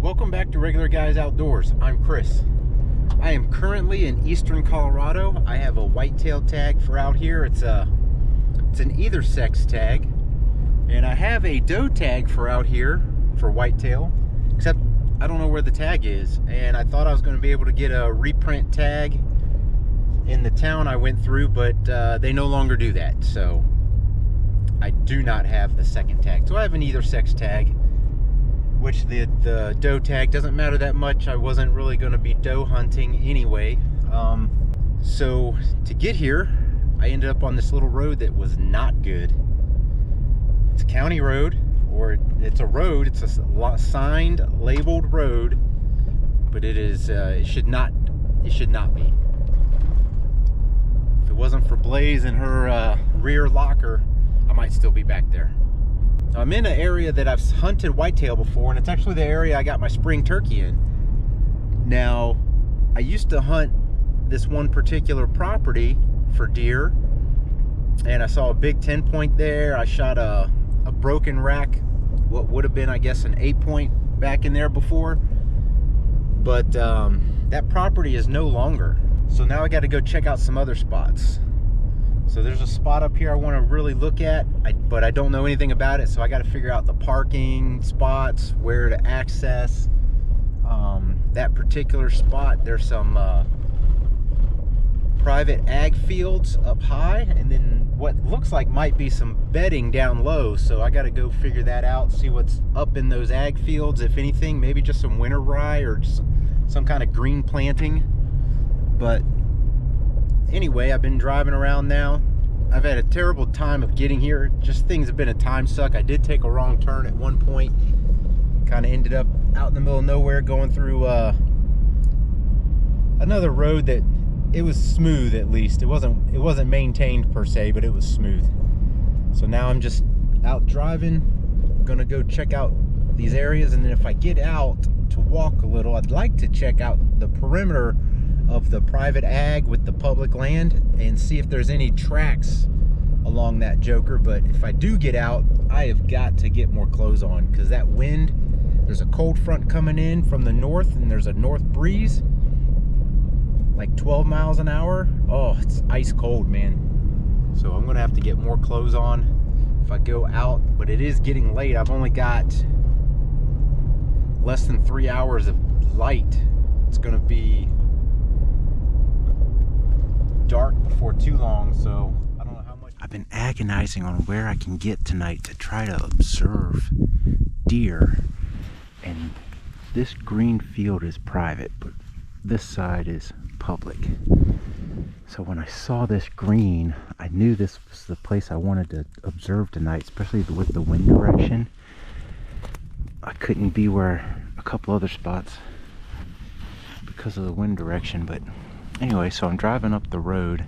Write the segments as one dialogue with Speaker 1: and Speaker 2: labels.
Speaker 1: Welcome back to Regular Guys Outdoors. I'm Chris. I am currently in eastern Colorado. I have a whitetail tag for out here. It's an either sex tag, and I have a doe tag for out here for whitetail, except I don't know where the tag is, and I thought I was going to be able to get a reprint tag in the town I went through, but they no longer do that, so I do not have the second tag. So I have an either sex tag, which the doe tag doesn't matter that much. I wasn't really going to be doe hunting anyway. So to get here, I ended up on this little road that was not good. It's a county road, or it's a road. It's a signed, labeled road, but it is. It should not be. If it wasn't for Blaze and her rear locker, I might still be back there. I'm in an area that I've hunted whitetail before, and it's actually the area I got my spring turkey in. Now, I used to hunt this one particular property for deer, and I saw a big 10-point there. I shot a broken rack, what would have been, I guess, an 8-point back in there before, but that property is no longer. So now I got to go check out some other spots. So there's a spot up here I want to really look at, but I don't know anything about it, so I got to figure out the parking spots, where to access that particular spot. There's some private ag fields up high, and then what looks like might be some bedding down low, so I got to go figure that out, see what's up in those ag fields, if anything, maybe just some winter rye or just some kind of green planting. But anyway, I've been driving around now. I've had a terrible time of getting here. Just things have been a time suck. I did take a wrong turn at one point. Kind of ended up out in the middle of nowhere going through another road that it was smooth, at least. It wasn't maintained per se, but it was smooth. So now I'm just out driving. Gonna go check out these areas, and then if I get out to walk a little, I'd like to check out the perimeter of the private ag with the public land and see if there's any tracks along that joker. But if I do get out, I have got to get more clothes on, because that wind, there's a cold front coming in from the north, and there's a north breeze like 12 miles an hour. Oh, it's ice cold, man. So I'm gonna have to get more clothes on if I go out, but it is getting late. I've only got less than 3 hours of light. It's gonna be dark before too long, so I don't know how much. I've been agonizing on where I can get tonight to try to observe deer, and this green field is private, but this side is public. So when I saw this green, I knew this was the place I wanted to observe tonight, especially with the wind direction. I couldn't be where a couple other spots because of the wind direction, but anyway, so I'm driving up the road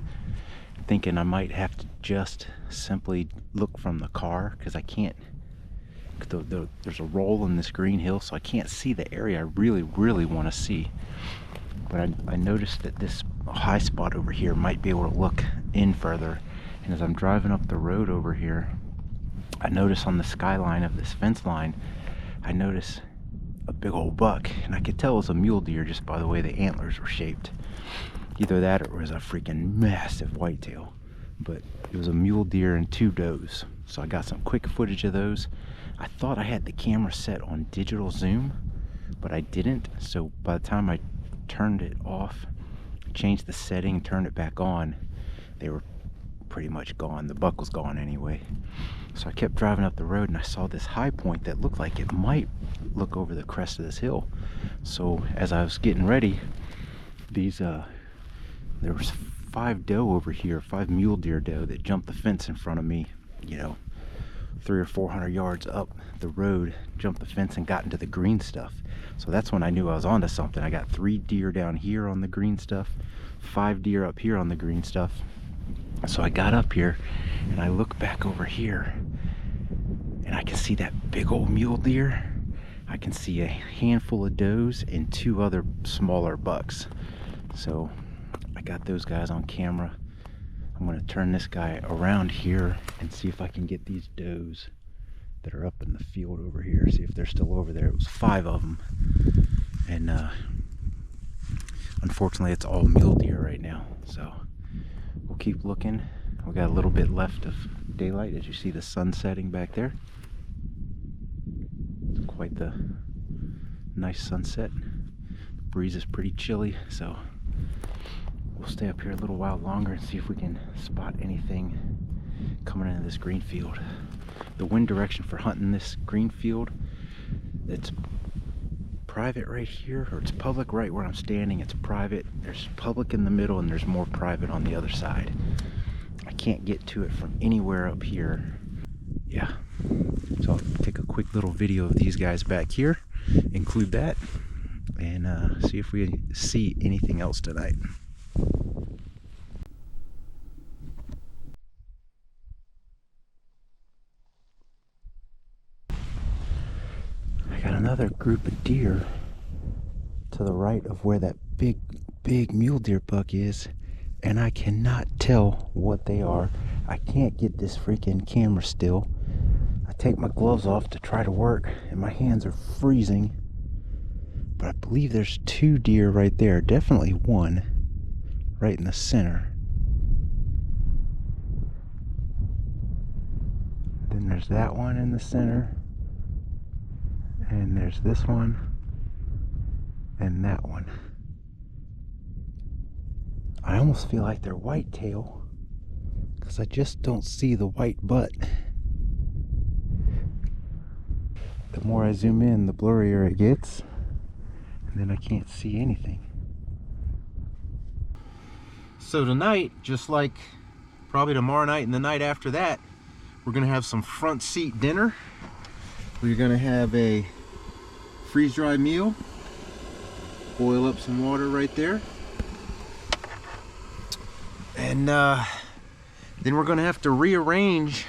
Speaker 1: thinking I might have to just simply look from the car, because I can't, there's a roll in this green hill, so I can't see the area I really want to see. But I noticed that this high spot over here might be able to look in further, and as I'm driving up the road over here, I notice on the skyline of this fence line, I notice a big old buck, and I could tell it was a mule deer just by the way the antlers were shaped. Either that or it was a freaking massive whitetail, but it was a mule deer and 2 does. So I got some quick footage of those. I thought I had the camera set on digital zoom, but I didn't. So by the time I turned it off, changed the setting, turned it back on, they were pretty much gone. The buck was gone anyway. So I kept driving up the road and I saw this high point that looked like it might look over the crest of this hill. So as I was getting ready, there was 5 doe over here, 5 mule deer doe that jumped the fence in front of me, you know, 300 or 400 yards up the road, jumped the fence and got into the green stuff. So that's when I knew I was onto something. I got 3 deer down here on the green stuff, 5 deer up here on the green stuff. So I got up here and I look back over here and I can see that big old mule deer. I can see a handful of does and 2 other smaller bucks. So I got those guys on camera. I'm going to turn this guy around here and see if I can get these does that are up in the field over here, see if they're still over there. It was 5 of them, and unfortunately it's all mule deer right now, so we'll keep looking. We got a little bit left of daylight, as you see the sun setting back there. It's quite the nice sunset. The breeze is pretty chilly, so we'll stay up here a little while longer and see if we can spot anything coming into this green field. The wind direction for hunting this green field, it's private right here, or it's public right where I'm standing. It's private. There's public in the middle and there's more private on the other side. I can't get to it from anywhere up here. Yeah, so I'll take a quick little video of these guys back here, include that, and see if we see anything else tonight. Another group of deer to the right of where that big mule deer buck is, and I cannot tell what they are. I can't get this freaking camera still. I take my gloves off to try to work and my hands are freezing, but I believe there's 2 deer right there, definitely 1 right in the center. Then there's that one in the center. And there's this one and that one. I almost feel like they're whitetail because I just don't see the white butt. The more I zoom in, the blurrier it gets, and then I can't see anything. So tonight, just like probably tomorrow night and the night after that, we're gonna have some front seat dinner. We're gonna have a freeze-dried meal, boil up some water right there, and then we're gonna have to rearrange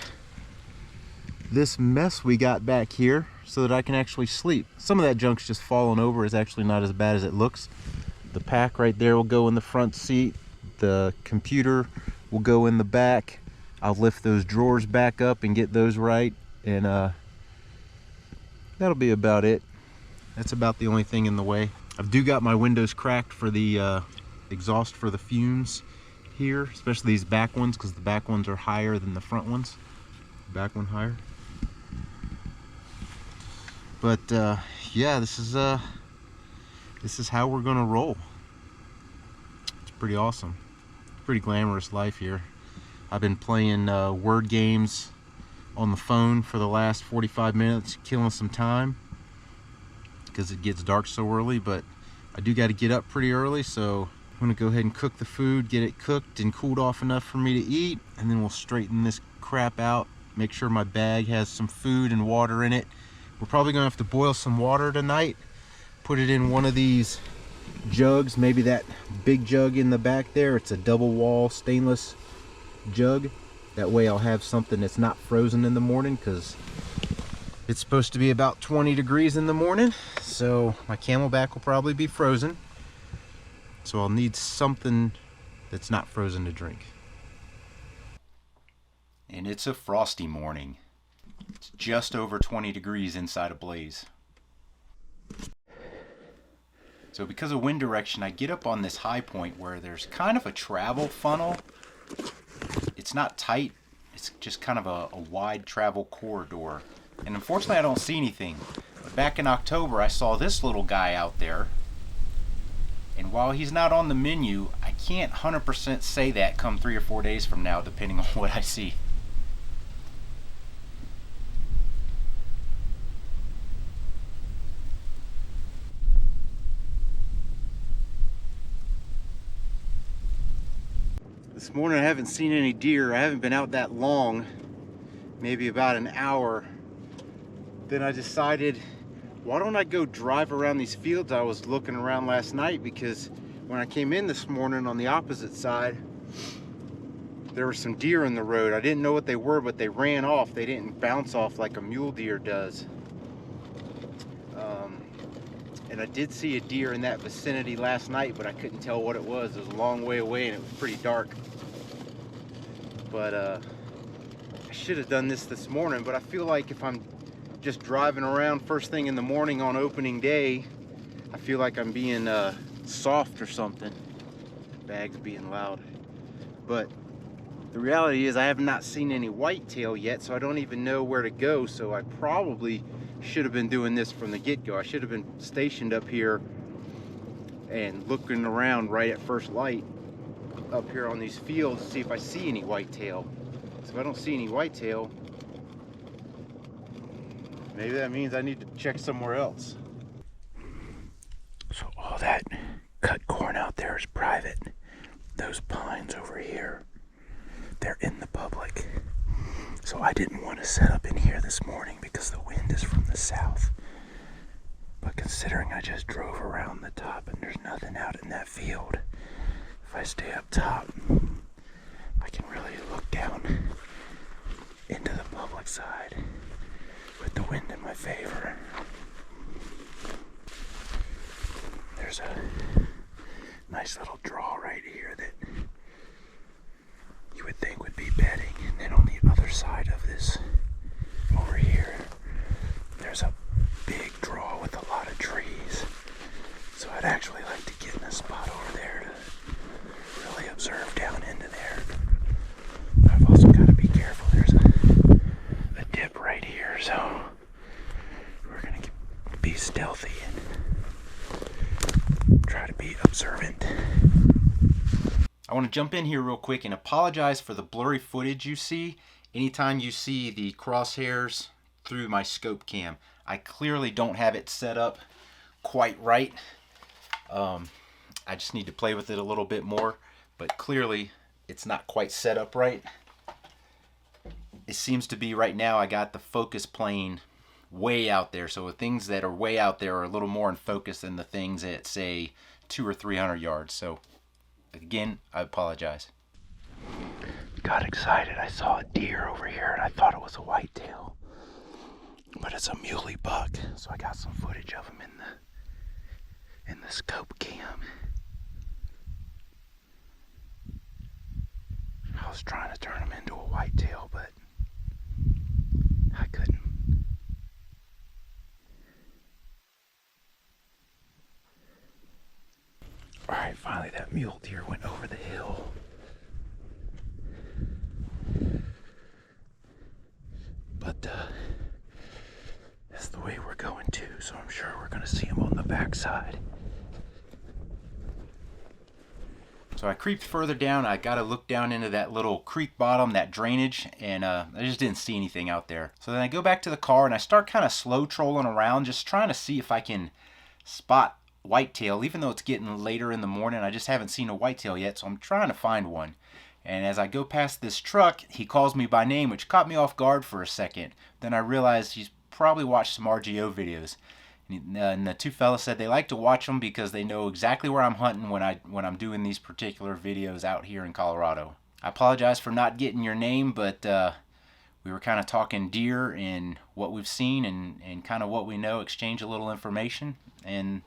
Speaker 1: this mess we got back here so that I can actually sleep. Some of that junk's just falling over. It's actually not as bad as it looks. The pack right there will go in the front seat. The computer will go in the back. I'll lift those drawers back up and get those right, and that'll be about it. That's about the only thing in the way. I've got my windows cracked for the exhaust for the fumes here, especially these back ones, because the back ones are higher than the front ones. Back one higher. But yeah, this is how we're gonna roll. It's pretty awesome. Pretty glamorous life here. I've been playing word games on the phone for the last 45 minutes, killing some time because it gets dark so early, but I do got to get up pretty early, so I'm gonna go ahead and cook the food, get it cooked and cooled off enough for me to eat, and then we'll straighten this crap out, make sure my bag has some food and water in it. We're probably gonna have to boil some water tonight, put it in one of these jugs, maybe that big jug in the back there. It's a double wall stainless jug. That way I'll have something that's not frozen in the morning, because it's supposed to be about 20 degrees in the morning, so my Camelback will probably be frozen. So I'll need something that's not frozen to drink. And it's a frosty morning. It's just over 20 degrees inside a blaze. So because of wind direction, I get up on this high point where there's kind of a travel funnel. It's not tight, it's just kind of a wide travel corridor. And unfortunately I don't see anything. But back in October I saw this little guy out there. And while he's not on the menu, I can't 100% say that come 3 or 4 days from now, depending on what I see. This morning I haven't seen any deer. I haven't been out that long, maybe about an hour. Then I decided, why don't I go drive around these fields I was looking around last night, because when I came in this morning on the opposite side, there were some deer in the road. I didn't know what they were, but they ran off. They didn't bounce off like a mule deer does. And I did see a deer in that vicinity last night, but I couldn't tell what it was. It was a long way away and it was pretty dark. But I should have done this morning, but I feel like if I'm just driving around first thing in the morning on opening day, I feel like I'm being soft or something. Bag's being loud. But the reality is I have not seen any whitetail yet, so I don't even know where to go. So I probably should have been doing this from the get-go. I should have been stationed up here and looking around right at first light up here on these fields to see if I see any whitetail. So if I don't see any whitetail, maybe that means I need to check somewhere else. So all that cut corn out there is private. Those pines over here, they're in the public. So I didn't want to set up in here this morning because the wind is from the south. But considering I just drove around the top and there's nothing out in that field, if I stay up top, I can really look down into the public side with the wind in my favor. There's a nice little draw right here that you would think would be bedding, and then on the other side of this over here there's a big draw with a lot of trees. So I'd actually like to get in a spot over there to really observe down into there. But I've also got to be careful. There's a dip right here, so we're gonna be stealthy and try to be observant. I want to jump in here real quick and apologize for the blurry footage you see anytime you see the crosshairs through my scope cam. I clearly don't have it set up quite right. I just need to play with it a little bit more, but clearly it's not quite set up right. It seems to be right now I got the focus plane way out there, so the things that are way out there are a little more in focus than the things at say 200 or 300 yards. So again, I apologize. Got excited. I saw a deer over here and I thought it was a whitetail, but it's a muley buck. So I got some footage of him in the scope cam. I was trying to turn him into a whitetail, but I couldn't. Alright, finally that mule deer went over the hill. But that's the way we're going to, so I'm sure we're going to see him on the backside. So I creeped further down. I got to look down into that little creek bottom, that drainage, and I just didn't see anything out there. So then I go back to the car and I start kind of slow trolling around, just trying to see if I can spot whitetail. Even though it's getting later in the morning, I just haven't seen a whitetail yet, so I'm trying to find one. And as I go past this truck, he calls me by name, which caught me off guard for a second. Then I realized he's probably watched some RGO videos. And the two fellas said they like to watch them because they know exactly where I'm hunting when I'm doing these particular videos out here in Colorado. I apologize for not getting your name, but we were kind of talking deer and what we've seen and kind of what we know, exchange a little information, and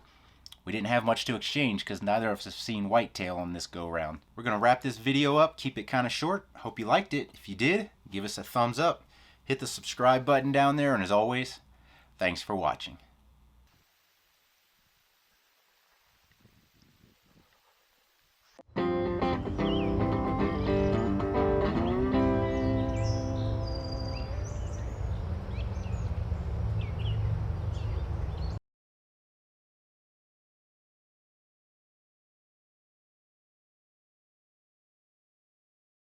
Speaker 1: we didn't have much to exchange because neither of us have seen whitetail on this go round. We're going to wrap this video up, keep it kind of short. Hope you liked it. If you did, give us a thumbs up, hit the subscribe button down there, and as always, thanks for watching.